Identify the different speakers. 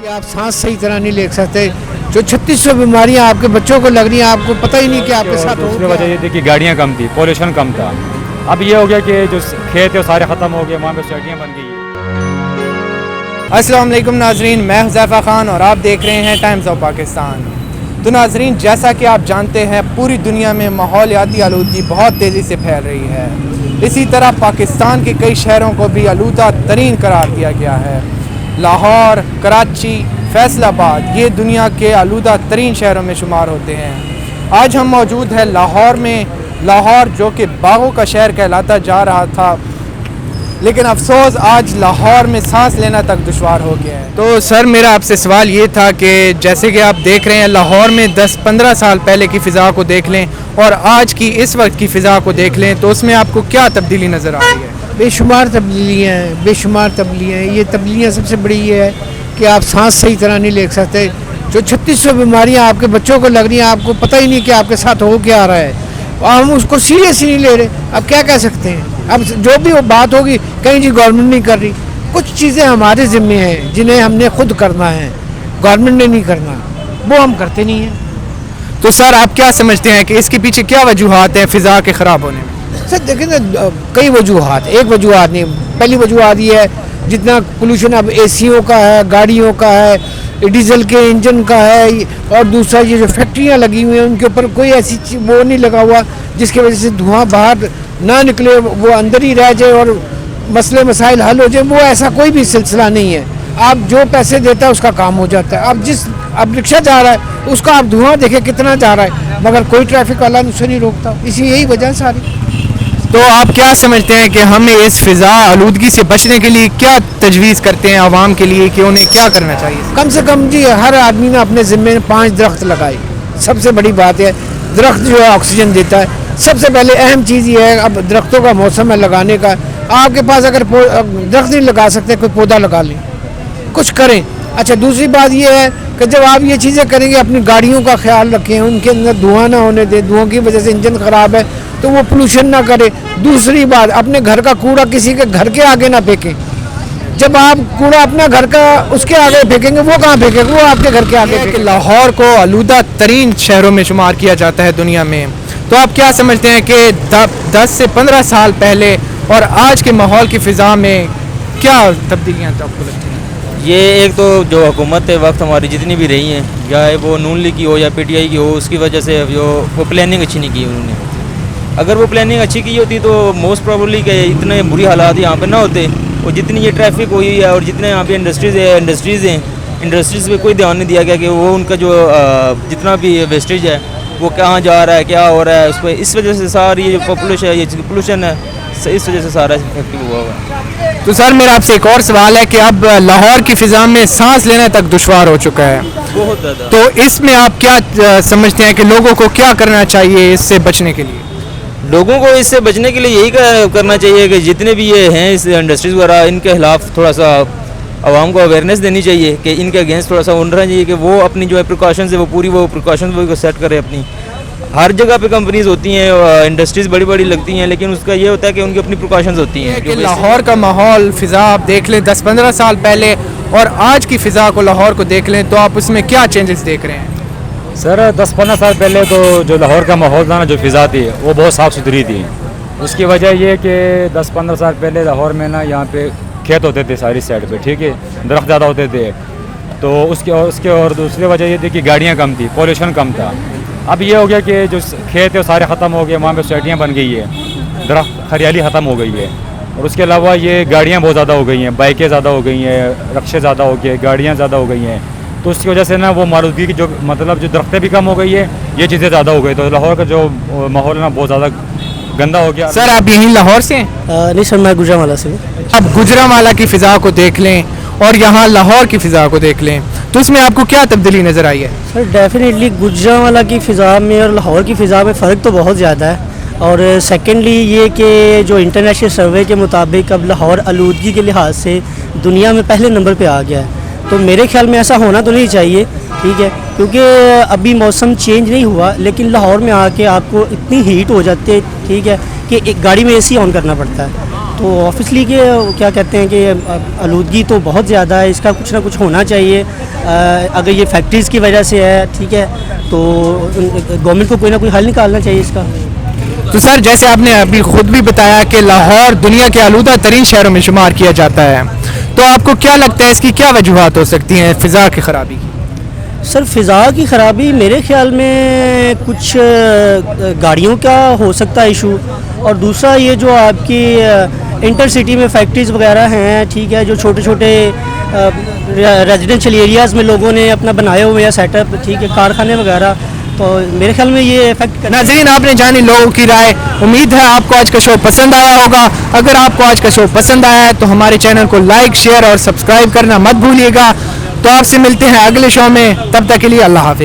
Speaker 1: आप सांस सही तरह नहीं ले सकते। जो 3600 बीमारियां आपके बच्चों को लग रही हैं, आपको पता ही नहीं कि आपके साथ हो।
Speaker 2: दूसरी वजह ये थी कि गाड़ियाँ कम थी, पॉल्यूशन कम था। अब ये हो गया कि जो खेत है सारे ख़त्म हो गए, वहाँ पे सोसाइटियाँ बन गई हैं।
Speaker 3: अस्सलाम वालेकुम नाजरीन, मैं हुज़ैफ़ा खान और आप देख रहे हैं टाइम्स ऑफ पाकिस्तान। तो नाजरीन, जैसा कि आप जानते हैं पूरी दुनिया में माहौलियाती आलूदगी बहुत तेज़ी से फैल रही है। इसी तरह पाकिस्तान के कई शहरों को भी आलूदा तरीन करार दिया गया है। लाहौर, कराची, फैसलाबाद ये दुनिया के आलूदा तरीन शहरों में शुमार होते हैं। आज हम मौजूद हैं लाहौर में। लाहौर जो कि बागों का शहर कहलाता जा रहा था, लेकिन अफसोस आज लाहौर में सांस लेना तक दुश्वार हो गया है। तो सर, मेरा आपसे सवाल ये था कि जैसे कि आप देख रहे हैं लाहौर में 10-15 साल पहले की फ़िज़ा को देख लें और आज की इस वक्त की फ़िज़ा को देख लें तो उसमें आपको क्या तब्दीली नज़र आ रही है?
Speaker 1: बेशुमार तब्दीलियाँ हैं, बेशुमार तब्दीलियाँ हैं। ये तब्दीलियाँ सबसे बड़ी ये है कि आप सांस सही तरह नहीं ले सकते। जो 3600 बीमारियाँ आपके बच्चों को लग रही हैं, आपको पता ही नहीं कि आपके साथ हो क्या आ रहा है, और हम उसको सीरियस ही नहीं ले रहे। अब क्या कह सकते हैं? अब जो भी वो बात होगी, कहीं जी गवर्नमेंट नहीं कर रही। कुछ चीज़ें हमारे ज़िम्मे हैं जिन्हें हमने खुद करना है, गवर्नमेंट ने नहीं करना, वो हम करते नहीं हैं।
Speaker 3: तो सर, आप क्या समझते हैं कि इसके पीछे क्या वजूहात हैं फ़िज़ा के ख़राब होने में?
Speaker 1: सर देखें ना, कई वजूहात, एक वजूहात नहीं। पहली वजूहात ये है जितना पोल्यूशन अब एसीओ का है, गाड़ियों का है, डीजल के इंजन का है, और दूसरा ये जो फैक्ट्रियाँ लगी हुई हैं उनके ऊपर कोई ऐसी वो नहीं लगा हुआ जिसकी वजह से धुआं बाहर ना निकले, वो अंदर ही रह जाए और मसले मसाइल हल हो जाए। वो ऐसा कोई भी सिलसिला नहीं है। आप जो पैसे देता है उसका काम हो जाता है। अब रिक्शा जा रहा है, उसका आप धुआं देखें कितना जा रहा है, मगर कोई ट्रैफिक वाला उसे नहीं रोकता। इसी यही वजह सारी।
Speaker 3: तो आप क्या समझते हैं कि हमें इस फ़िज़ा आलूदगी से बचने के लिए क्या तजवीज़ करते हैं आवाम के लिए कि उन्हें क्या करना चाहिए?
Speaker 1: कम से कम जी हर आदमी ने अपने ज़िम्मे में 5 दरख्त लगाए। सबसे बड़ी बात है, दरख्त जो है ऑक्सीजन देता है। सबसे पहले अहम चीज़ ये है, अब दरख्तों का मौसम है लगाने का। आपके पास अगर दरख्त नहीं लगा सकते, कोई पौधा लगा लें, कुछ करें। अच्छा, दूसरी बात ये है कि जब आप ये चीज़ें करेंगे, अपनी गाड़ियों का ख्याल रखें, उनके अंदर धुआं ना होने दें। धुआं की वजह से इंजन ख़राब है तो वो पोल्यूशन ना करे। दूसरी बात, अपने घर का कूड़ा किसी के घर के आगे ना फेंकें। जब आप कूड़ा अपना घर का उसके आगे फेंकेंगे, वो कहाँ फेंकेंगे? वो आपके घर के आगे फेंकेंगे।
Speaker 3: लाहौर को आलूदा तरीन शहरों में शुमार किया जाता है दुनिया में। तो आप क्या समझते हैं कि 10 से 15 साल पहले और आज के माहौल की फ़िज़ा में क्या तब्दीलियाँ आपको लगती हैं?
Speaker 4: ये एक तो जो हुकूमत वक्त हमारी जितनी भी रही हैं, या वो नून लीग की हो या PTI की हो, उसकी वजह से जो वो प्लानिंग अच्छी नहीं की उन्होंने। अगर वो प्लानिंग अच्छी की होती तो मोस्ट प्रोबेबली कि इतने बुरी हालात यहाँ पे ना होते। और जितनी ये ट्रैफिक हुई है और जितने यहाँ पे इंडस्ट्रीज़ हैं, इंडस्ट्रीज़ पे कोई ध्यान नहीं दिया गया कि वो उनका जो जितना भी वेस्टेज है वो कहाँ जा रहा है, क्या हो रहा है उस पर। इस वजह से सारी ये जो पोल्यूशन है, इस वजह से सारा इफेक्टिव हुआ है।
Speaker 3: तो सर, मेरा आपसे एक और सवाल है कि अब लाहौर की फ़िज़ा में सांस लेना तक दुश्वार हो चुका है
Speaker 4: बहुत ज़्यादा।
Speaker 3: तो इसमें आप क्या समझते हैं कि लोगों को क्या करना चाहिए इससे बचने के लिए?
Speaker 4: लोगों को इससे बचने के लिए यही करना चाहिए कि जितने भी ये हैं इस इंडस्ट्रीज़ वगैरह, इनके खिलाफ थोड़ा सा आवाम को अवेयरनेस देनी चाहिए कि इनके अगेंस्ट थोड़ा सा होना चाहिए कि वो अपनी जो है प्रिकॉशंस है वो पूरी वो प्रिकॉशंस वो सेट करें अपनी। हर जगह पे कंपनीज़ होती हैं, इंडस्ट्रीज़ बड़ी बड़ी लगती हैं, लेकिन उसका ये होता है कि उनकी अपनी प्रिकॉशंस होती हैं।
Speaker 3: कि लाहौर का माहौल फ़िज़ा आप देख लें 10-15 साल पहले और आज की फ़िज़ा को लाहौर को देख लें तो आप उसमें क्या चेंजेस देख रहे हैं?
Speaker 2: सर 10-15 साल पहले तो जो लाहौर का माहौल था ना, जो फ़िज़ा थी वो बहुत साफ़ सुथरी थी। उसकी वजह ये कि 10-15 साल पहले लाहौर में ना यहाँ पे खेत होते थे सारी साइड पे, ठीक है, दरख्त ज़्यादा होते थे। तो उसके और दूसरी वजह ये थी कि गाड़ियाँ कम थी, पॉल्यूशन कम था। अब ये हो गया कि जो खेत है सारे ख़त्म हो गए, वहाँ पे सोसाइटियाँ बन गई है, दरख्त हरियाली ख़त्म हो गई है। और उसके अलावा ये गाड़ियाँ बहुत ज़्यादा हो गई हैं, बाइकें ज़्यादा हो गई हैं, रक्शे ज़्यादा हो गए, गाड़ियाँ ज़्यादा हो गई हैं। तो उसकी वजह से ना वो मारुति की जो मतलब जो दरख्तें भी कम हो गई है, ये चीज़ें ज़्यादा हो गई। तो लाहौर का जो माहौल है ना बहुत ज़्यादा गंदा हो गया।
Speaker 3: सर, आप यहीं लाहौर से हैं?
Speaker 5: नहीं सर, मैं गुजरांवाला से हूँ।
Speaker 3: अब गुजरांवाला की फ़िज़ा को देख लें और यहाँ लाहौर की फ़िज़ा को देख लें तो इसमें आपको क्या तब्दीली नज़र आई है?
Speaker 5: सर डेफिनेटली गुजरांवाला की फ़िज़ा में और लाहौर की फ़िज़ा में फ़र्क तो बहुत ज़्यादा है। और सेकेंडली ये कि जो इंटरनेशनल सर्वे के मुताबिक अब लाहौर आलूदगी के लिहाज से दुनिया में पहले नंबर पे आ गया है। तो मेरे ख्याल में ऐसा होना तो नहीं चाहिए, ठीक है, क्योंकि अभी मौसम चेंज नहीं हुआ, लेकिन लाहौर में आके आपको इतनी हीट हो जाती है, ठीक है, कि एक गाड़ी में AC ऑन करना पड़ता है। تو آفیسلی کہ کیا کہتے ہیں کہ آلودگی تو بہت زیادہ ہے, اس کا کچھ نہ کچھ ہونا چاہیے. اگر یہ فیکٹریز کی وجہ سے ہے, ٹھیک ہے, تو گورنمنٹ کو کوئی نہ کوئی حل نکالنا چاہیے اس کا.
Speaker 3: تو سر جیسے آپ نے ابھی خود بھی بتایا کہ لاہور دنیا کے آلودہ ترین شہروں میں شمار کیا جاتا ہے, تو آپ کو کیا لگتا ہے اس کی کیا وجوہات ہو سکتی ہیں فضا کی خرابی کی؟
Speaker 5: سر فضا کی خرابی میرے خیال میں کچھ گاڑیوں کا ہو سکتا ہے ایشو, اور دوسرا یہ جو آپ کی انٹر سٹی میں فیکٹریز وغیرہ ہیں, ٹھیک ہے, جو چھوٹے چھوٹے ریزیڈینشل ایریاز میں لوگوں نے اپنا بنائے ہوئے ہیں سیٹ اپ, ٹھیک ہے, کارخانے وغیرہ, تو میرے خیال میں یہ افیکٹ کرنا.
Speaker 3: ناظرین آپ نے جانی لوگوں کی رائے, امید ہے آپ کو آج کا شو پسند آیا ہوگا. اگر آپ کو آج کا شو پسند آیا ہے تو ہمارے چینل کو لائک, شیئر اور سبسکرائب کرنا مت بھولیے گا. تو آپ سے ملتے ہیں اگلے شو میں, تب تک کے لیے اللہ حافظ.